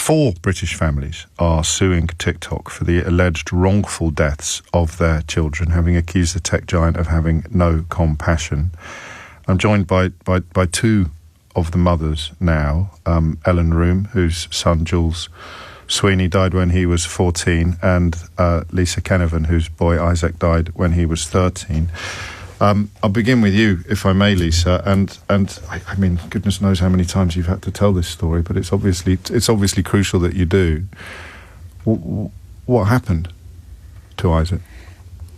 4 British families are suing TikTok for the alleged wrongful deaths of their children, having accused the tech giant of having no compassion. I'm joined by 2 of the mothers now, Ellen Room, whose son Jules Sweeney died when he was 14, and Lisa Canavan, whose boy Isaac died when he was 13. I'll begin with you, if I may, Lisa, and I mean, goodness knows how many times you've had to tell this story, but it's obviously crucial that you do. What happened to Isaac?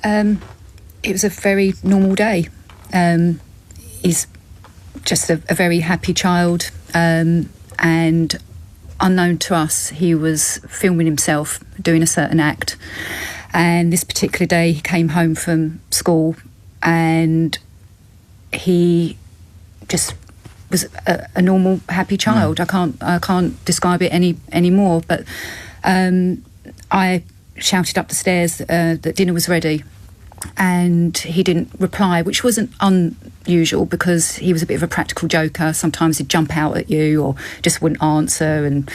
It was a very normal day. He's just a very happy child, and unknown to us, he was filming himself doing a certain act. And this particular day, he came home from school, and he just was a normal, happy child. I can't describe it any more. But I shouted up the stairs that dinner was ready, and he didn't reply, which wasn't unusual because he was a bit of a practical joker. Sometimes he'd jump out at you or just wouldn't answer, and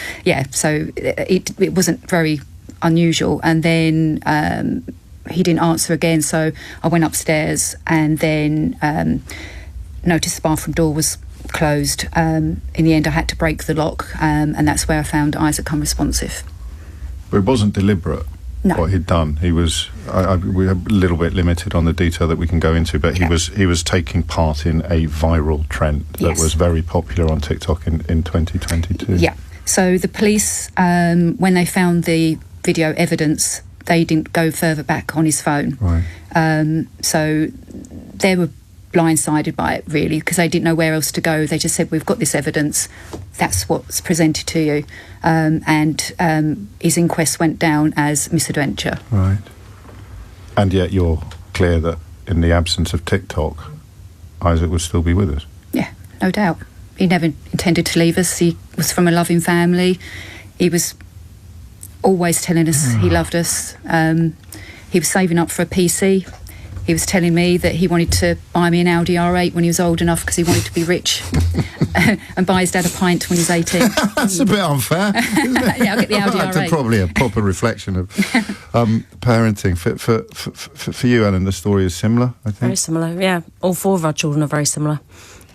so it wasn't very unusual. And then he didn't answer again, so I went upstairs and then noticed the bathroom door was closed. In the end, I had to break the lock, and that's where I found Isaac unresponsive. But it wasn't deliberate. No. What he'd done, he was. We're a little bit limited on the detail that we can go into, but he was taking part in a viral trend that was very popular on TikTok in 2022. Yeah. So the police, when they found the video evidence, they didn't go further back on his phone. Right. So they were blindsided by it, really, because they didn't know where else to go. They just said, we've got this evidence, that's what's presented to you. And his inquest went down as misadventure. Right. And yet you're clear that in the absence of TikTok, Isaac would still be with us. Yeah, no doubt. He never intended to leave us. He was from a loving family. He was always telling us he loved us. He was saving up for a PC. He was telling me that he wanted to buy me an Audi R8 when he was old enough because he wanted to be rich and buy his dad a pint when he was 18. That's a bit unfair, isn't it? Yeah, I'll get the Audi R8. That's probably a proper reflection of parenting. For you, Ellen, the story is similar, I think? Very similar, yeah. All 4 of our children are very similar.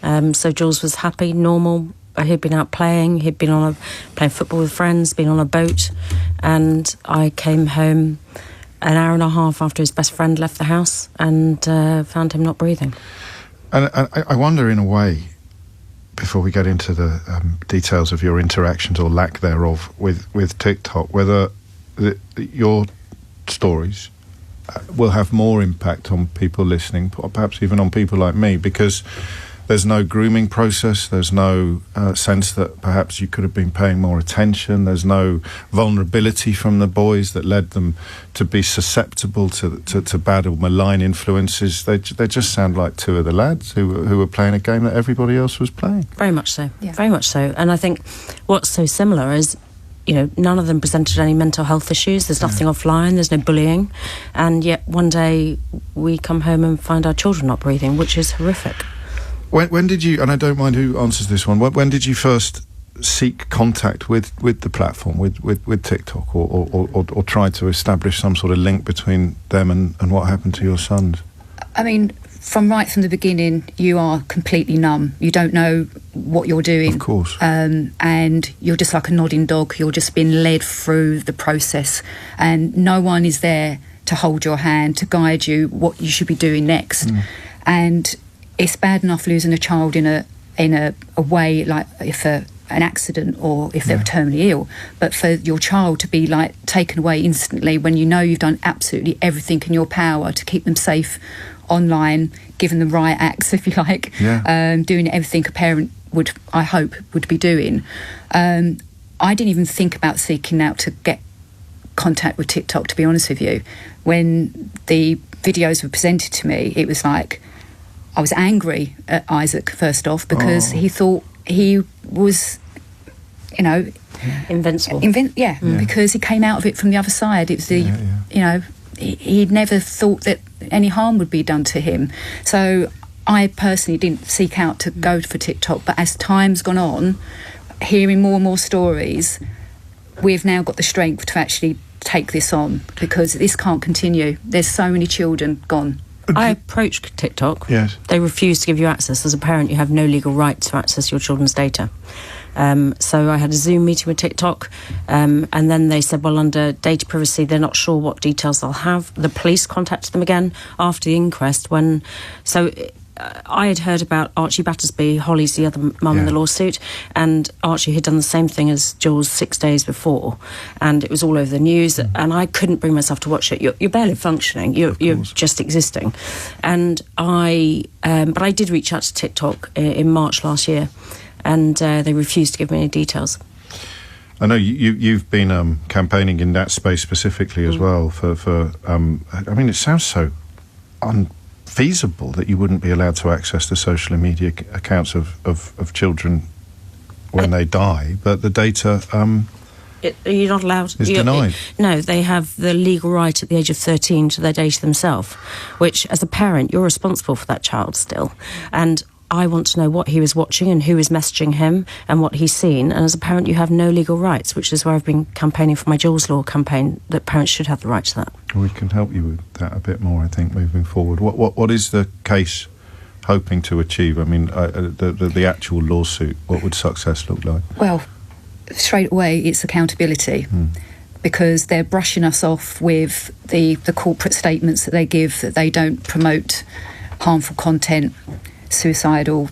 So Jules was happy, normal. He'd been out playing. He'd been playing football with friends, been on a boat. And I came home an hour and a half after his best friend left the house and found him not breathing. And I wonder, in a way, before we get into the details of your interactions or lack thereof with TikTok, whether your stories will have more impact on people listening, or perhaps even on people like me, because there's no grooming process, there's no sense that perhaps you could have been paying more attention, there's no vulnerability from the boys that led them to be susceptible to bad or malign influences. They just sound like 2 of the lads who were playing a game that everybody else was playing. Very much so, very much so. And I think what's so similar is, none of them presented any mental health issues. There's nothing offline, there's no bullying. And yet one day we come home and find our children not breathing, which is horrific. When did you, and I don't mind who answers this one, when did you first seek contact with the platform, with TikTok, or try to establish some sort of link between them and what happened to your sons? I mean, from the beginning, you are completely numb. You don't know what you're doing. Of course. And you're just like a nodding dog. You're just being led through the process. And no one is there to hold your hand, to guide you what you should be doing next. And it's bad enough losing a child in a way, like if an accident or if they were terminally ill, but for your child to be like taken away instantly when you know you've done absolutely everything in your power to keep them safe online, given them right acts, if you like, doing everything a parent would, I hope, would be doing. I didn't even think about seeking out to get contact with TikTok, to be honest with you. When the videos were presented to me, it was like, I was angry at Isaac, first off, because he thought he was, invincible. Because he came out of it from the other side. It was he'd never thought that any harm would be done to him. So I personally didn't seek out to go for TikTok, but as time's gone on, hearing more and more stories, we've now got the strength to actually take this on, because this can't continue. There's so many children gone. I approached TikTok. Yes. They refused to give you access. As a parent, you have no legal right to access your children's data. So I had a Zoom meeting with TikTok, and then they said, well, under data privacy, they're not sure what details they'll have. The police contacted them again after the inquest I had heard about Archie Battersby, Holly's the other mum in the lawsuit, and Archie had done the same thing as Jules 6 days before, and it was all over the news, and I couldn't bring myself to watch it. You're barely functioning, you're just existing. And but I did reach out to TikTok in March last year, and they refused to give me any details. I know you've been campaigning in that space specifically as well for I mean, it sounds so unfeasible that you wouldn't be allowed to access the social media accounts of children when they die, but the data you're not allowed. Is denied. No, they have the legal right at the age of 13 to their data themselves, which as a parent you're responsible for that child still, and I want to know what he was watching and who is messaging him and what he's seen, and as a parent you have no legal rights, which is where I've been campaigning for my Jules Law campaign, that parents should have the right to that. We can help you with that a bit more, I think, moving forward. What is the case hoping to achieve? I mean, the actual lawsuit, what would success look like? Well, straight away, it's accountability. Because they're brushing us off with the corporate statements that they give, that they don't promote harmful content, suicidal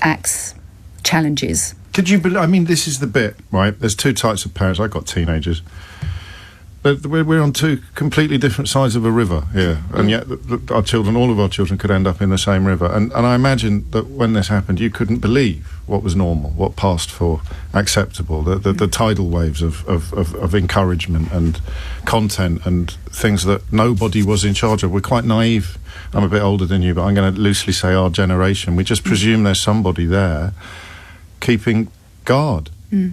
acts, challenges. Could you believe, I mean, this is the bit, right? There's two types of parents. I've got teenagers. But we're on two completely different sides of a river here, and yet our children, all of our children, could end up in the same river. And I imagine that when this happened, you couldn't believe what was normal, what passed for acceptable, the tidal waves of encouragement and content and things that nobody was in charge of. We're quite naive. I'm a bit older than you, but I'm going to loosely say our generation. We just presume there's somebody there keeping guard,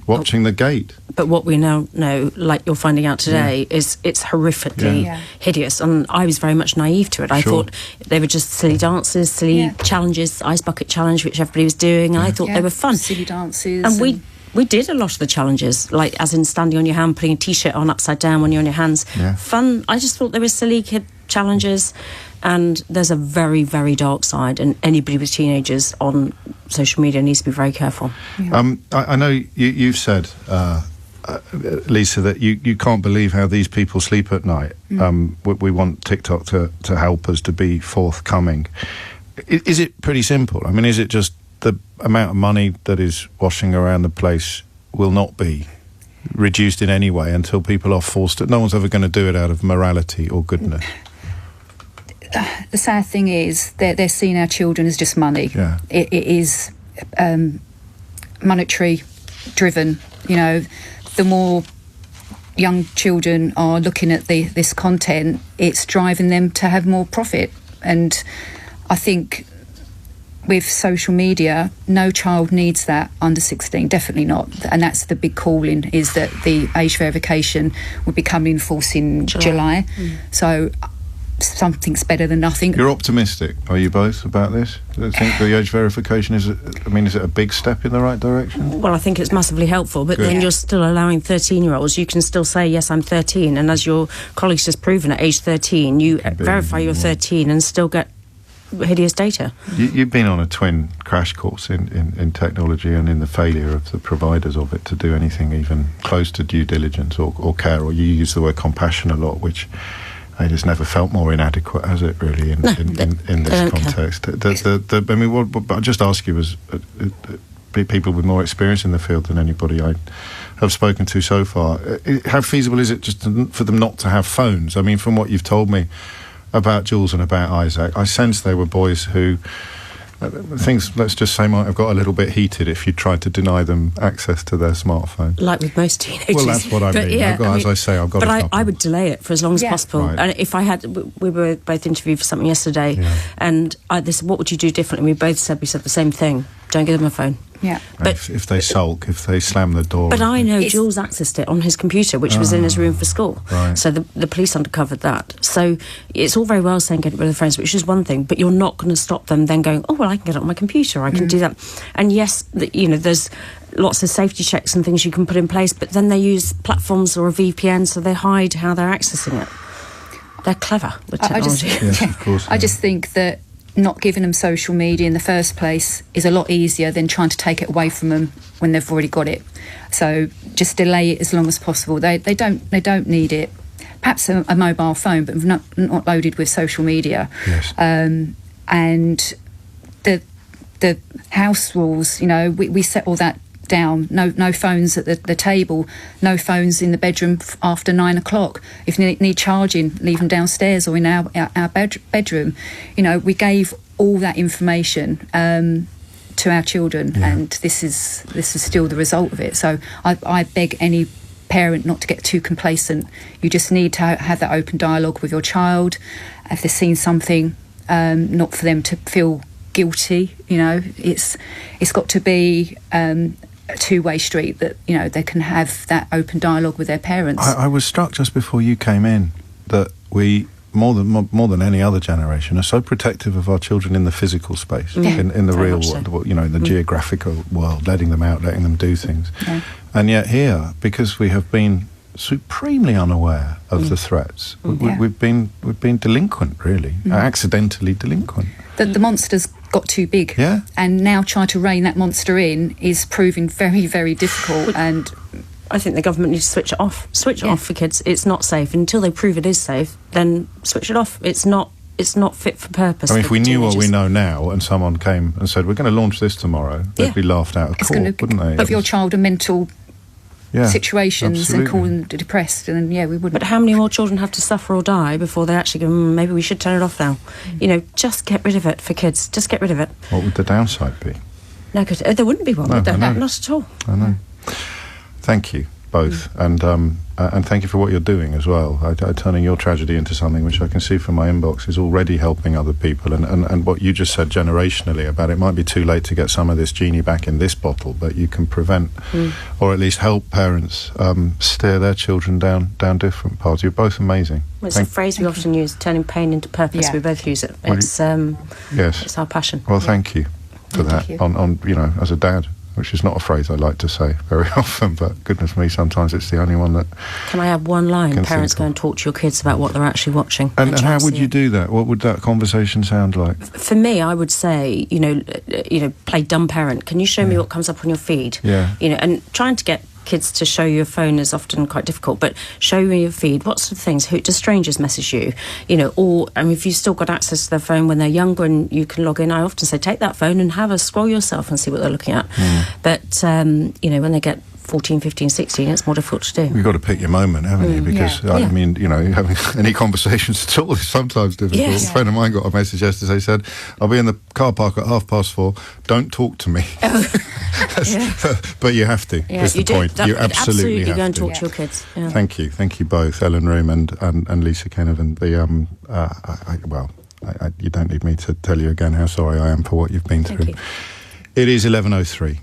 watching the gate. But what we now know, like you're finding out today, is it's horrifically hideous. And I was very much naive to it. I thought they were just silly dances, silly challenges, ice bucket challenge, which everybody was doing, and I thought they were fun. Silly dances. And we did a lot of the challenges, like as in standing on your hand, putting a T-shirt on upside down when you're on your hands. Yeah. Fun. I just thought there were silly kid challenges. And there's a very, very dark side, and anybody with teenagers on social media needs to be very careful. Yeah. I know you've said, Lisa, that you can't believe how these people sleep at night. We want TikTok to help us to be forthcoming. Is it pretty simple? I mean, is it just the amount of money that is washing around the place will not be reduced in any way until people are forced to? No one's ever going to do it out of morality or goodness. The sad thing is they're seeing our children as just money. Yeah. It is monetary driven. You know, the more young children are looking at this content, it's driving them to have more profit. And I think with social media, no child needs that under 16, definitely not. And that's the big calling, is that the age verification will be coming in force in July. So something's better than nothing. You're optimistic, are you both, about this? Do you think the age verification is it a big step in the right direction? Well, I think it's massively helpful, but then you're still allowing 13-year-olds. You can still say, yes, I'm 13, and as your colleagues just proven, at age 13, you verify you're 13 and still get hideous data. You've been on a twin crash course in technology and in the failure of the providers of it to do anything even close to due diligence or care, or you use the word compassion a lot, which it has never felt more inadequate, has it, really, in this context? What I'll just ask you, as people with more experience in the field than anybody I have spoken to so far, how feasible is it just for them not to have phones? I mean, from what you've told me about Jules and about Isaac, I sense they were boys who things, let's just say, might have got a little bit heated if you tried to deny them access to their smartphone. Like with most teenagers. Well, that's what I mean. Yeah, as I say, I've got. But I would delay it for as long as possible. Right. And if I had, we were both interviewed for something yesterday, and they said, "What would you do differently?" We said the same thing: don't give them a phone. Yeah. But if they sulk, if they slam the door. But I know Jules accessed it on his computer, which was in his room for school. Right. So the police uncovered that. So it's all very well saying get rid of the phones, which is one thing, but you're not going to stop them then going, oh, well, I can get it on my computer, I can do that. And yes, there's lots of safety checks and things you can put in place, but then they use platforms or a VPN, so they hide how they're accessing it. They're clever with technology. Yes, of course. I just think that not giving them social media in the first place is a lot easier than trying to take it away from them when they've already got it. So just delay it as long as possible. They don't need it. Perhaps a mobile phone, but not loaded with social media. Yes. And the house rules, we set all that down. No phones at the table, no phones in the bedroom after 9 o'clock. If you need charging, leave them downstairs or in our bedroom. We gave all that information to our children, and this is still the result of it. So I beg any parent not to get too complacent. You just need to have that open dialogue with your child. If they've seen something, not for them to feel guilty. It's got to be a two-way street, that they can have that open dialogue with their parents. I was struck just before you came in that we, more than any other generation, are so protective of our children in the physical space, in the real world, in the geographical world, letting them out, letting them do things. And yet here, because we have been supremely unaware of the threats, we've been delinquent, really, accidentally delinquent. The monster's got too big, and now trying to rein that monster in is proving very, very difficult. And I think the government needs to switch it off. Switch it off for kids. It's not safe. Until they prove it is safe, then switch it off. It's not fit for purpose. I mean, if we knew what we know now, and someone came and said, "We're going to launch this tomorrow," they'd be laughed out of court, wouldn't they? Of your child a mental situations, absolutely. And call them depressed, and we wouldn't. But how many more children have to suffer or die before they actually go, maybe we should turn it off now? Just get rid of it for kids. Just get rid of it. What would the downside be? No, there wouldn't be one. No, would there? I know. Not at all. I know. Thank you both, and thank you for what you're doing as well. Turning your tragedy into something which I can see from my inbox is already helping other people. And what you just said generationally about it might be too late to get some of this genie back in this bottle, but you can prevent, or at least help parents steer their children down different paths. You're both amazing. Well, it's a phrase we often use: turning pain into purpose. We both use it. It's it's our passion. Well, thank you for that. On as a dad, which is not a phrase I like to say very often, but goodness me, sometimes it's the only one that... Can I add one line? Parents go and talk to your kids about what they're actually watching. And how would you do that? What would that conversation sound like? For me, I would say, play dumb parent. Can you show me what comes up on your feed? And trying to get kids to show you a phone is often quite difficult, but show me your feed. What sort of things? Who do strangers message you? Or if you've still got access to their phone when they're younger and you can log in, I often say take that phone and have a scroll yourself and see what they're looking at. But when they get 14, 15, 16, it's more difficult to do. You've got to pick your moment, haven't you? Because, I mean, having any conversations at all is sometimes difficult. A friend of mine got a message yesterday, said, "I'll be in the car park at 4:30, don't talk to me." But you have to, is the point. You absolutely have go and to. talk to your kids. Thank you both, Ellen Room and Lisa Kenovan. You don't need me to tell you again how sorry I am for what you've been through. You. It is 11:03.